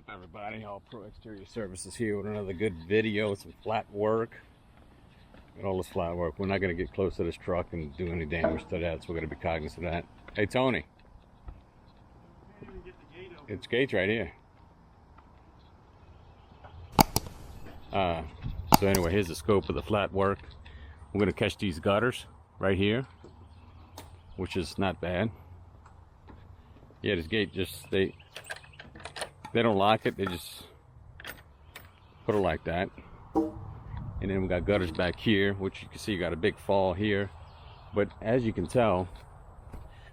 Everybody, All Pro Exterior Services here with another good video. Some flat work. Got all this flat work. We're not going to get close to this truck and do any damage to that, so we're going to be cognizant of that. Hey Tony, it's gates right here. So anyway, here's the scope of the flat work. We're going to catch these gutters right here, which is not bad. Yeah, this gate just they don't lock it, they just put it like that. And then we got gutters back here, which you can see you got a big fall here. But as you can tell,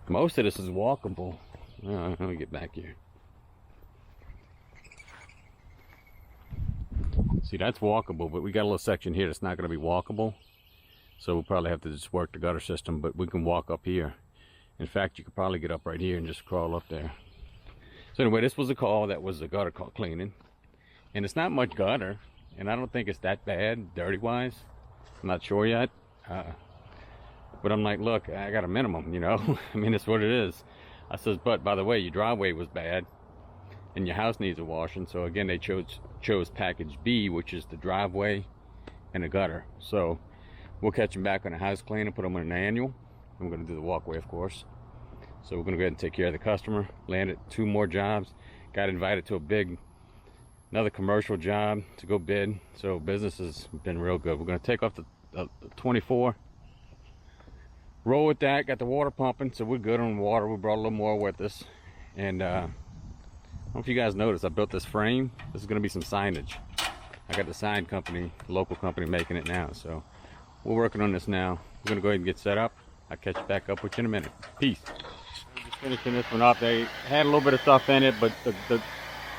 most of this is walkable. Let me get back here. See, that's walkable, but we got a little section here that's not going to be walkable. So we'll probably have to just work the gutter system, but we can walk up here. In fact, you could probably get up right here and just crawl up there. So anyway, this was a call that was the gutter cleaning. And it's not much gutter, and I don't think it's that bad, dirty-wise. I'm not sure yet. But I'm like, look, I got a minimum, you know? I mean, it's what it is. I says, but by the way, your driveway was bad, and your house needs a washing. So again, they chose package B, which is the driveway and the gutter. So we'll catch them back on the house clean and put them on an annual. And we're going to do the walkway, of course. So we're going to go ahead and take care of the customer. Landed 2 more jobs. Got invited to another commercial job to go bid. So business has been real good. We're going to take off the 24. Roll with that. Got the water pumping, so we're good on water. We brought a little more with us. And I don't know if you guys noticed, I built this frame. This is going to be some signage. I got the sign company, local company, making it now. So we're working on this now. We're going to go ahead and get set up. I'll catch you back up with you in a minute. Peace. I'm just finishing this one up. They had a little bit of stuff in it, but the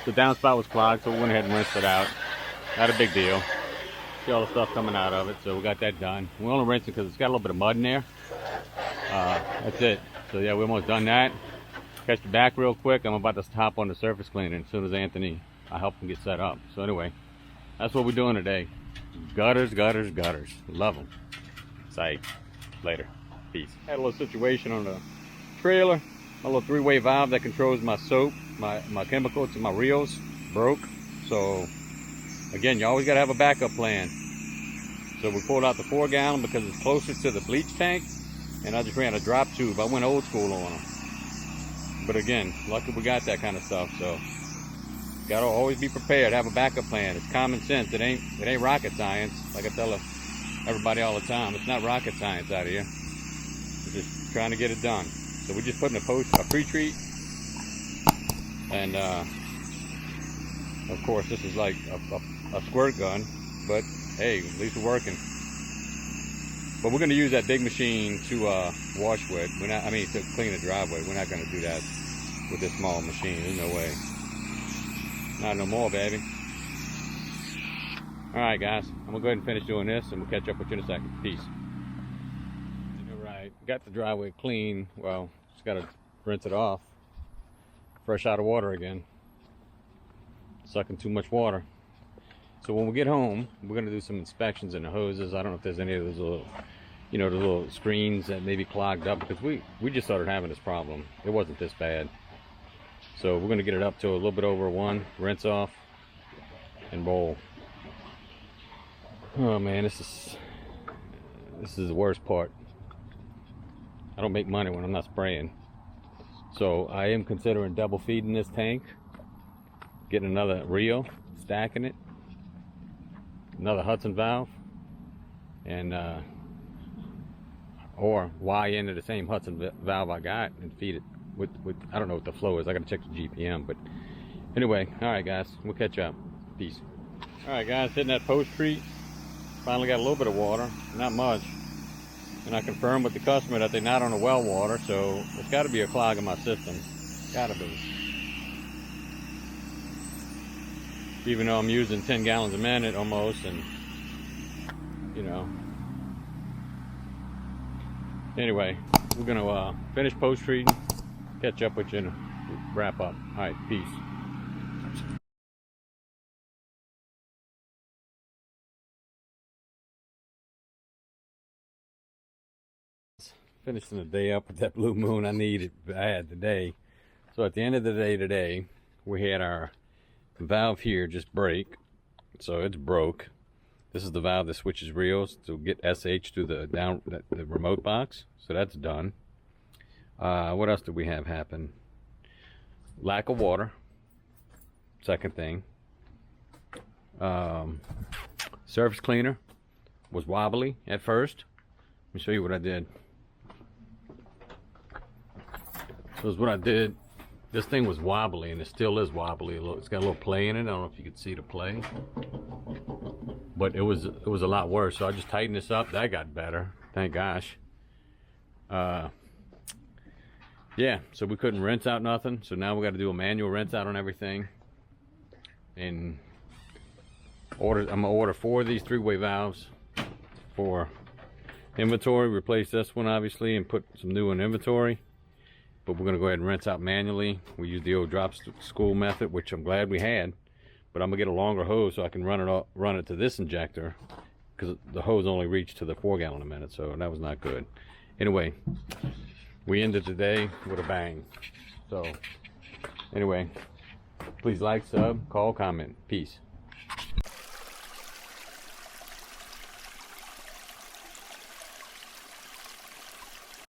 downspout was clogged, so we went ahead and rinsed it out. Not a big deal. See all the stuff coming out of it, so we got that done. We only rinsed it because it's got a little bit of mud in there. That's it. So yeah, we're almost done that. Catch you back real quick. I'm about to hop on the surface cleaning as soon as I help him get set up. So anyway, that's what we're doing today. Gutters, gutters, gutters. Love them. Sight. Later. Peace. Had a little situation on the trailer. My little 3-way valve that controls my soap, my chemicals, and my reels broke. So again, you always got to have a backup plan. So we pulled out the 4-gallon because it's closer to the bleach tank, and I just ran a drop tube. I went old school on them. But again, lucky we got that kind of stuff. So gotta always be prepared. Have a backup plan. It's common sense. It ain't rocket science. Like I tell everybody all the time, it's not rocket science out here. We're just trying to get it done. So we're just putting a pre-treat, and of course this is like a squirt gun, but hey, at least we're working. But we're going to use that big machine to wash with. To clean the driveway. We're not going to do that with this small machine. There's no way. Not no more, baby. All right, guys. I'm going to go ahead and finish doing this, and we'll catch up with you in a second. Peace. All right. Got the driveway clean. Well, just got to rinse it off. Fresh out of water again. Sucking too much water. So when we get home, we're going to do some inspections in the hoses. I don't know if there's any of those little, the little screens that may be clogged up, because we just started having this problem. It wasn't this bad. So we're going to get it up to a little bit over 1, rinse off, and roll. Oh man, this is the worst part. I don't make money when I'm not spraying. So I am considering double feeding this tank, getting another reel, stacking it, another Hudson valve, and or Y into the same Hudson valve I got and feed it with I don't know what the flow is. I gotta check the GPM, but anyway, all right guys, we'll catch up. Peace. All right guys, hitting that post treat. Finally got a little bit of water, not much, and I confirmed with the customer that they're not on the well water, so it's got to be a clog in my system. Gotta be. Even though I'm using 10 gallons a minute almost, and anyway, we're gonna finish post treating, catch up with you, and wrap up. All right, peace. Finishing the day up with that blue moon I needed bad today. So at the end of the day today, we had our valve here just break, so it's broke. This is the valve that switches reels to get SH through the remote box, so that's done. What else did we have happen? Lack of water, second thing. Surface cleaner was wobbly at first. Let me show you what I did. So this is what I did. This thing was wobbly, and it still is wobbly. It's got a little play in it. I don't know if you can see the play, but it was a lot worse. So I just tightened this up. That got better, thank gosh. Yeah, so we couldn't rinse out nothing. So now we got to do a manual rinse out on everything. And I'm gonna order 4 of these 3-way valves for inventory. Replace this one obviously and put some new in inventory. But we're gonna go ahead and rinse out manually. We use the old drop school method, which I'm glad we had. But I'm gonna get a longer hose so I can run it to this injector, because the hose only reached to the 4 gallon a minute, so that was not good. Anyway, we ended today with a bang. So anyway, please like, sub, call, comment. Peace.